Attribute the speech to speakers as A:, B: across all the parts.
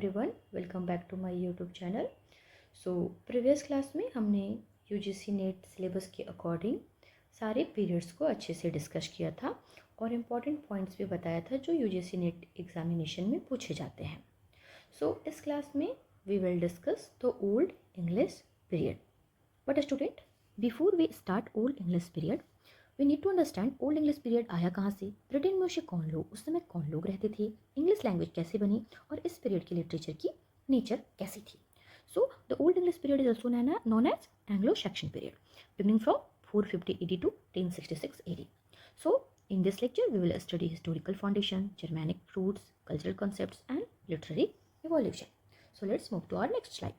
A: Everyone, welcome back to my YouTube channel. Previous class में हमने UGC NET syllabus के according सारे periods को अच्छे से डिस्कस किया था और इम्पॉर्टेंट पॉइंट्स भी बताया था जो यूजीसी नेट एग्जामिनेशन में पूछे जाते हैं। इस क्लास में we will discuss the old English period. But student, before we start old English period we need to understand old English period आया कहाँ से, ब्रिटेन में उस समय कौन लोग रहते थे, इंग्लिश लैंग्वेज कैसे बनी और इस पीरियड की लिटरेचर की नेचर कैसी थी। The old English period is also known as Anglo Saxon period beginning from 450 AD to 1066 AD. In this lecture we will study historical foundation, Germanic roots, cultural concepts and literary evolution. Let's move to our next slide.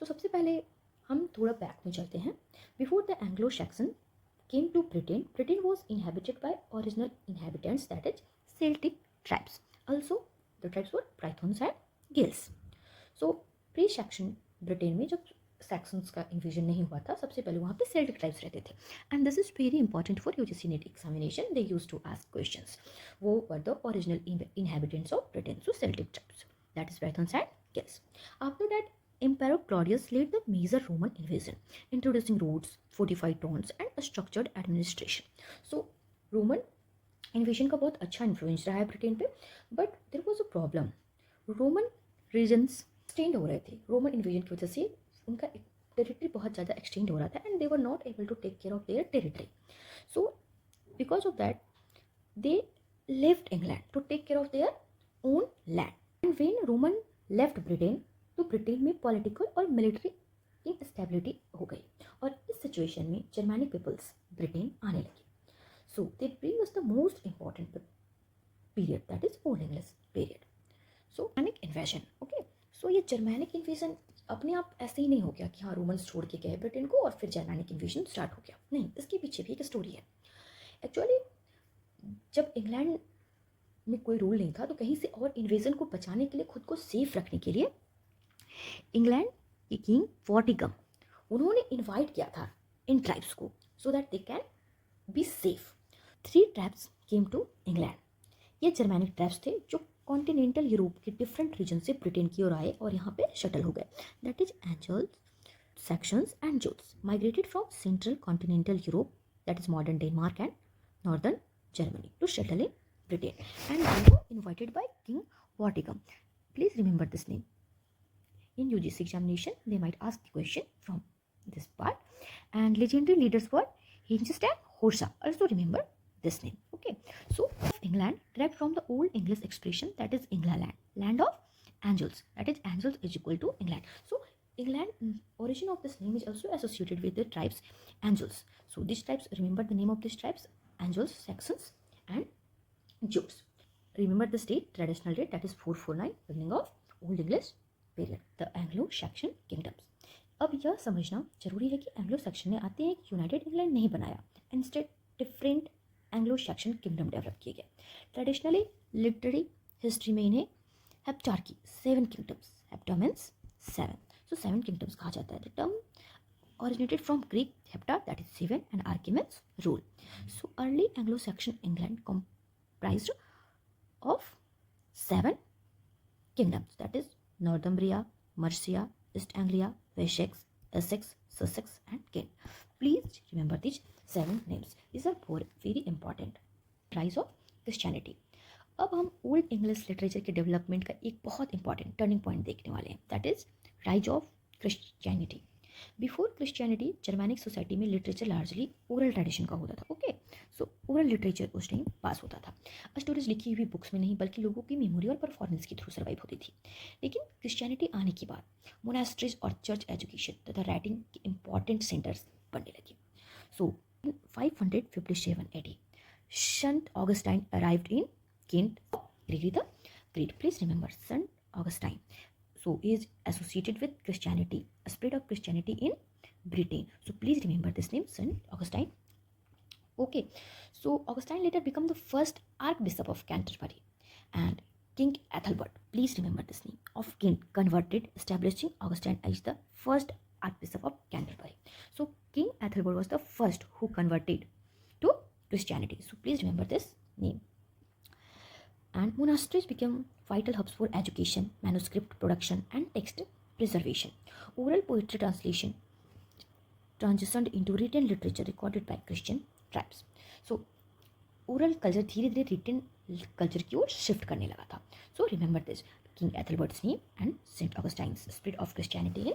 A: सबसे पहले हम थोड़ा back में चलते हैं. Before the Anglo Saxon came to Britain, Britain was inhabited by original inhabitants, that is Celtic tribes. Also, the tribes were Brythons and Gales. Pre-Saxon Britain में जब Saxons का invasion नहीं हुआ था, सबसे पहले वहाँ पे Celtic tribes रहते थे. And this is very important for UGC NET examination. They used to ask questions. वो were the original inhabitants of Britain, so Celtic tribes. That is Brythons and Gales. After that, Emperor Claudius led the major Roman invasion, introducing roads, fortified towns and a structured administration. Roman invasion का बहुत अच्छा influence रहा है Britain पे, but there was a problem. Roman regions extend हो रहे थे. Roman invasion की वजह से उनका टेरिटरी बहुत ज़्यादा एक्सटेंड हो रहा था and they were not able to take care of their territory. So because of that they left England to take care of their own land. And when Roman left Britain, तो Britain में political और military instability हो गई और इस situation में Germanic peoples Britain आने लगे. So they bring us the most important period, that is Old English period. Germanic invasion. Okay, so ये जर्मैनिक इन्वेजन अपने आप ऐसे ही नहीं हो गया कि हाँ रोमन्स छोड़ के गए ब्रिटेन को और फिर जर्मैनिक इन्वेजन स्टार्ट हो गया. नहीं, इसके पीछे भी एक स्टोरी है. एक्चुअली जब इंग्लैंड में कोई रूल नहीं था तो कहीं से और इन्वेजन को बचाने के लिए, खुद को सेफ रखने के लिए इंग्लैंड की किंग वॉटिगम, उन्होंने इनवाइट किया था इन ट्राइब्स को so that they can be safe. 3 tribes came to England. ये जर्मैनिक ट्राइब्स थे जो कॉन्टिनेंटल यूरोप के डिफरेंट रीजन से ब्रिटेन की ओर आए और यहाँ पे शटल हो गए. That is Angles, Saxons and Jutes migrated from central continental Europe, that is modern Denmark and northern Germany, to settle in Britain, and they were invited by King Vortigern. Please remember this name. In UGC examination, they might ask the question from this part. And legendary leaders were Hengist and Horsa. Also remember this name. Okay. So England derived from the old English expression, that is England, land of angels. That is angels is equal to England. So England, origin of this name is also associated with the tribes angels. So these tribes, remember the name of these tribes: angels, Saxons, and Jutes. Remember the date, traditional date, that is 449, beginning of Old English period, the Anglo-Saxon kingdoms. अब यह समझना जरूरी है कि Anglo Saxon ने आते हैं United England नहीं बनाया, instead different Anglo Saxon kingdom develop किए गए. ट्रेडिशनली लिटरेरी हिस्ट्री में इन्हें हेप्टार्की, 7 किंगडम्स, हेप्टा मीन्स 7, सो 7 किंगडम्स कहा जाता है. The term originated from Greek hepta, that is 7, and archi means rule. So early Anglo-Saxon England comprised of 7 kingdoms, that is Northumbria, Mercia, East Anglia, Wessex, Essex, Sussex and Kent. Please remember these 7 names. These are very important. Rise of Christianity. अब हम old English literature के development का एक बहुत important turning point देखने वाले हैं, that is rise of Christianity. Before Christianity Germanic society में लिटरेचर लार्जली ओरल ट्रेडिशन का होता था. ओके, सो ओरल लिटरेचर उस टाइम पास होता था. स्टोरीज लिखी हुई बुक्स में नहीं बल्कि लोगों की मेमोरी और परफॉर्मेंस के थ्रू सर्वाइव होती थी. लेकिन क्रिश्चियनिटी आने के बाद मोनास्ट्रीज और चर्च एजुकेशन तथा राइटिंग के इंपॉर्टेंट सेंटर्स बनने लगे. सो 557 AD Sant Augustine arrived in Kent, Gregory the Great. Please remember Saint Augustine. So he is associated with Christianity, a spread of Christianity in Britain. So please remember this name, Saint Augustine. Okay, so Augustine later became the first Archbishop of Canterbury, and King Ethelbert, please remember this name, of Kent converted, establishing Augustine as the first Archbishop of Canterbury. So King Ethelbert was the first who converted to Christianity. So please remember this name. and monasteries became vital hubs for education, manuscript production, and text preservation. Oral poetry translation transitioned into written literature recorded by Christian tribes. So oral culture धीरे धीरे written culture की ओर shift करने लगा था. So remember this, King Ethelbert's name and Saint Augustine's spread of Christianity in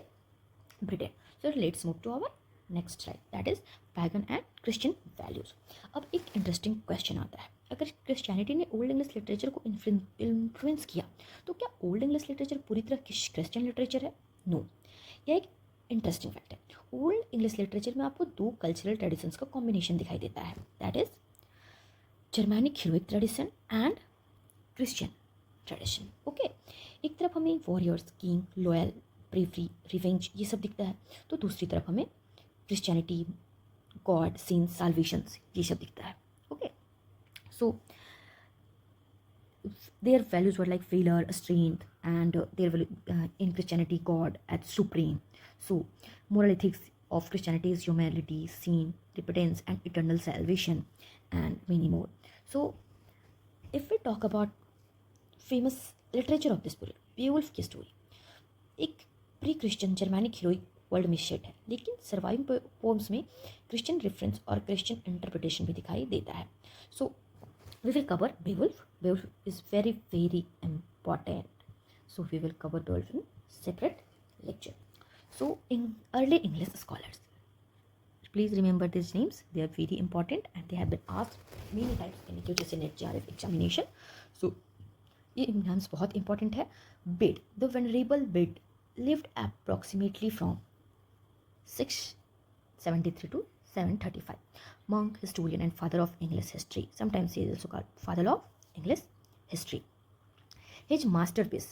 A: Britain. So let's move to our next slide, that is pagan and Christian values. अब एक interesting question आता है, अगर Christianity ने Old English literature को influence किया तो क्या ओल्ड इंग्लिश लिटरेचर पूरी तरह क्रिश्चियन लिटरेचर है? नो. यह एक इंटरेस्टिंग फैक्ट है. ओल्ड इंग्लिश लिटरेचर में आपको दो कल्चरल ट्रेडिशंस का कॉम्बिनेशन दिखाई देता है, that is Germanic heroic tradition and Christian tradition. Okay, एक तरफ हमें warriors, king, loyal, bravery, revenge ये सब दिखता है, तो दूसरी तरफ हमें क्रिश्चियनिटी, गॉड, सिंस, साल्वेशंस ये सब दिखता है. Okay, so their values were like valor, strength, and their in Christianity, God as supreme. So, moral ethics of Christianity is humility, sin, repentance, and eternal salvation, and many more. So, if we talk about famous literature of this period, Beowulf की story एक pre Christian Germanic heroic world में set है, लेकिन surviving poems में Christian reference और Christian interpretation भी दिखाई देता है. सो we will cover Beowulf. Beowulf is very important. So we will cover Beowulf in separate lecture. So in early English scholars, please remember these names. They are very important and they have been asked many times in UGC NET JRF examination. So ये names बहुत important है. Bede, the venerable Bede lived approximately from 673 to 735. Monk, historian, and father of English history. Sometimes he is also called father of English history. His masterpiece,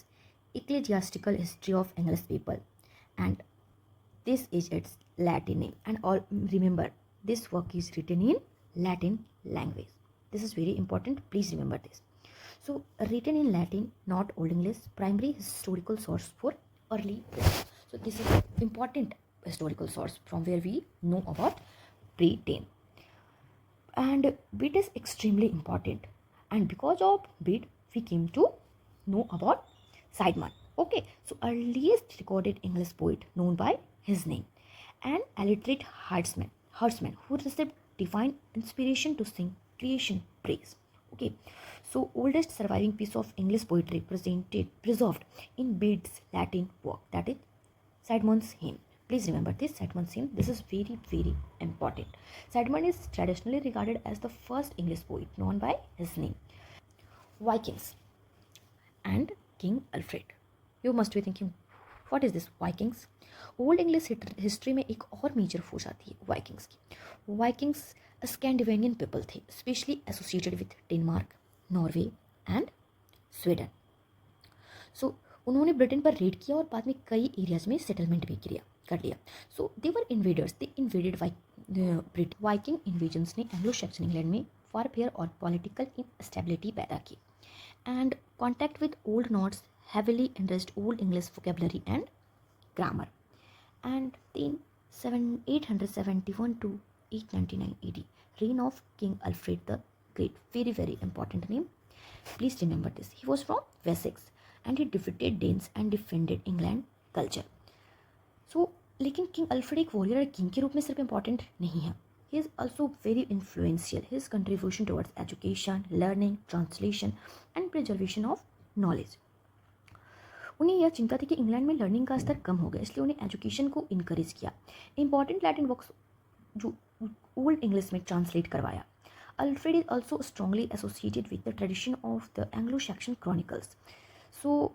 A: Ecclesiastical History of English People, and this is its Latin name. And all remember, this work is written in Latin language. This is very important. Please remember this. So, written in Latin, not Old English, primary historical source for early Britain. So, this is important historical source from where we know about Britain. And Bede is extremely important, and because of Bede we came to know about Sideman. Okay, so earliest recorded English poet known by his name, an illiterate herdsman who received divine inspiration to sing creation praise. Okay, so oldest surviving piece of English poetry preserved in Bede's Latin work, that is Sideman's hymn. Please remember this, Sideman's hymn. This is very, very important. Sideman is traditionally regarded as the first English poet known by his name. Vikings and King Alfred. You must be thinking, what is this Vikings? Old English history में एक और major force आती है Vikings की. Vikings Scandinavian people थे, specially associated with Denmark, Norway and Sweden. सो उन्होंने Britain पर रेड किया और बाद में कई एरियाज में सेटलमेंट भी कर लिया. So they were invaders, they invaded Britain. Viking invasions ने एंग्लो सैक्सन इंग्लैंड में वारफेयर और पॉलिटिकल इंस्टेबिलिटी पैदा की. And contact with old Norse heavily enriched Old English vocabulary and grammar. And in 871 to 899 AD, reign of King Alfred the Great. Very, very important name. Please remember this. He was from Wessex and he defeated Danes and defended England culture. So, लेकिन king Alfred एक warrior और king के रूप में सिर्फ important नहीं है. He is also very influential. His contribution towards education, learning, translation and preservation of knowledge. उन्हें यह चिंता थी कि इंग्लैंड में लर्निंग का स्तर कम हो गया, इसलिए उन्हें एजुकेशन को इनकरेज किया. इंपॉर्टेंट लैटिन वर्क्स जो ओल्ड इंग्लिश में ट्रांसलेट करवाया. Alfred is also strongly associated with the tradition of the Anglo Saxon chronicles. So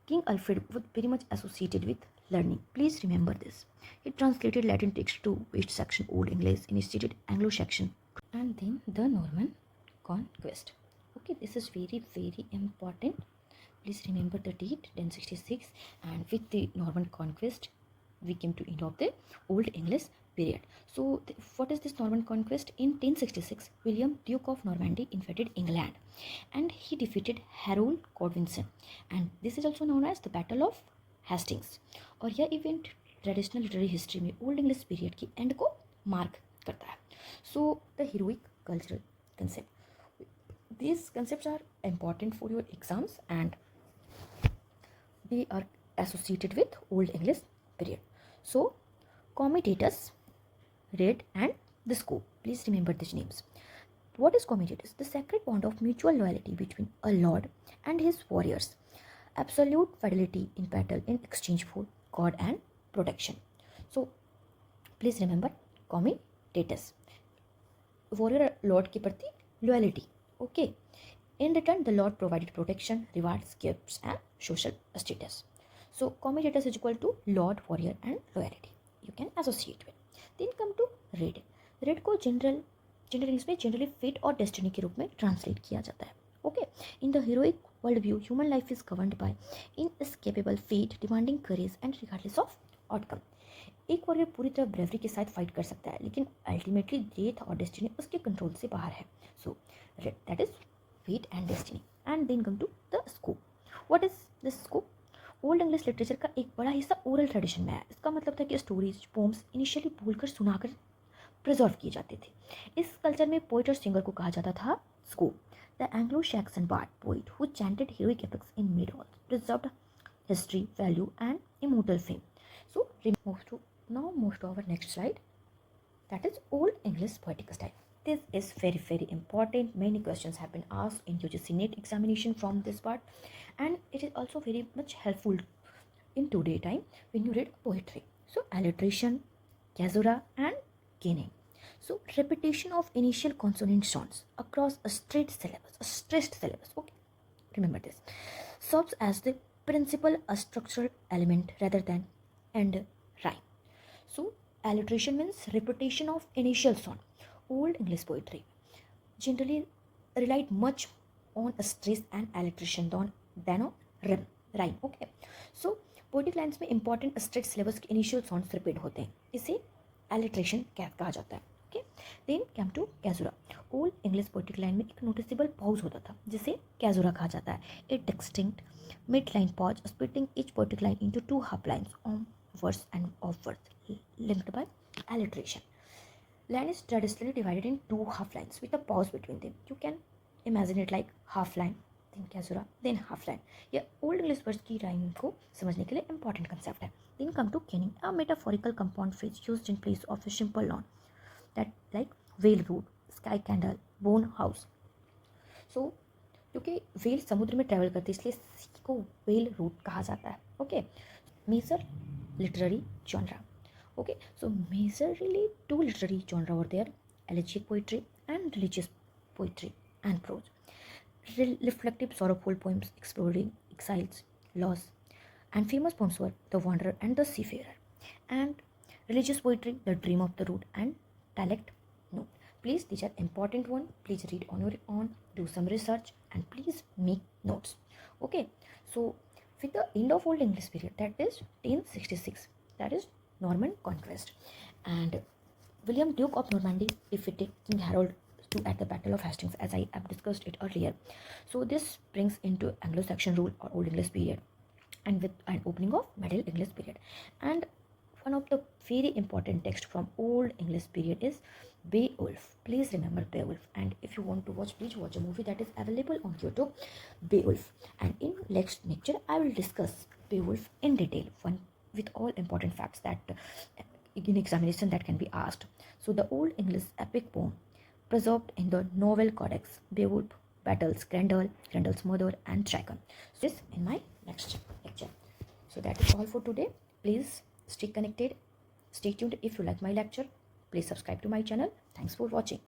A: king Alfred was very much associated with learning. Please remember this. He translated Latin text to West Saxon Old English, initiated Anglo-Saxon, and then the Norman Conquest. Okay, this is very, very important. Please remember the date 1066, and with the Norman Conquest we came to end of the Old English period. So what is this Norman Conquest? In 1066 William Duke of Normandy invaded England and he defeated Harold Godwinson, and this is also known as the Battle of Hastings. और यह event traditional literary history में old English period की and को mark करता है. So the heroic cultural concept. these concepts are important for your exams and they are associated with Old English period. So, Comitatus, Red, and the Scoop. Please remember these names. What is Comitatus? The sacred bond of mutual loyalty between a lord and his warriors. Absolute fidelity in battle in exchange for God and protection. So, please remember Comitatus. Warrior lord के प्रति loyalty. Okay. In return, the Lord provided protection, rewards, gifts, and social status. So, comitatus is equal to Lord, warrior, and loyalty. You can associate with. Then come to Red. Red को general में generally fate और destiny के रूप में translate किया जाता है. Okay. In the heroic world view, human life is governed by inescapable fate, demanding courage and regardless of outcome. एक वॉरियर पूरी तरह ब्रेवरी के साथ फाइट कर सकता है, लेकिन अल्टीमेटली डेथ और डेस्टिनी उसके कंट्रोल से बाहर है. So wyrd, that is fate and destiny. And then come to the scope. What is this scope? Old English literature का एक बड़ा हिस्सा ओरल ट्रेडिशन में है. इसका मतलब था कि स्टोरीज, पोम्स इनिशियली बोलकर सुनाकर प्रिजर्व किए जाते थे. इस कल्चर में पोइट और सिंगर को कहा जाता था scop. The Anglo Saxon bard poet who chanted heroic epics in mead halls preserved history, value and immortal fame. So now move to our next slide, that is Old English poetic style. This is very important. Many questions have been asked in UGC NET examination from this part, and it is also very much helpful in today time when you read poetry. So alliteration, caesura, and caning. So repetition of initial consonant sounds across a stressed syllabus. Okay, remember this. Serves as the principal a structural element rather than end rhyme. So alliteration means repetition of initial sound. Old English poetry generally relied much on a stress and alliteration than on rhyme. Okay, so poetic lines में important stressed syllabus के initial sounds repeat होते हैं, इसे alliteration कहा जाता है. Okay, then come to caesura. Old English poetic line में एक noticeable pause होता था जिसे caesura कहा जाता है. A distinct mid-line pause splitting each poetic line into two half lines on verse and off verse linked by alliteration. Line is traditionally divided in two half lines with a pause between them. You can imagine it like half line, then caesura, then half line. यह old English words की rhyming को समझने के लिए important concept है. Then come to caning, a metaphorical compound phrase used in place of a simple noun, that like whale root, sky candle, bone house. So क्योंकि whale समुद्र में travel करती है इसलिए सी को whale root कहा जाता है. Okay, major literary genre. Okay, so majorly two literary genre were there: elegiac poetry and religious poetry and prose. Reflective, sorrowful poems exploring exiles, loss, and famous poems were The Wanderer and The Seafarer. And religious poetry, The Dream of the Road and Dialect Note. Please, these are important one. Please read on your own, do some research, and please make notes. Okay, so with the end of Old English period, that is 1066, that is Norman conquest, and William Duke of Normandy defeated King Harold II at the Battle of Hastings, as I have discussed it earlier. So this brings into Anglo-Saxon rule or Old English period, and with an opening of Middle English period. And one of the very important text from Old English period is Beowulf. Please remember Beowulf, and if you want to watch, please watch a movie that is available on YouTube, Beowulf. And in next lecture I will discuss Beowulf in detail, one with all important facts that in examination that can be asked. So the Old English epic poem preserved in the novel codex, Beowulf battles Grendel, Grendel's mother, and dragon. So this in my next lecture. So that is all for today. Please stay connected, stay tuned. If you like my lecture, please subscribe to my channel. Thanks for watching.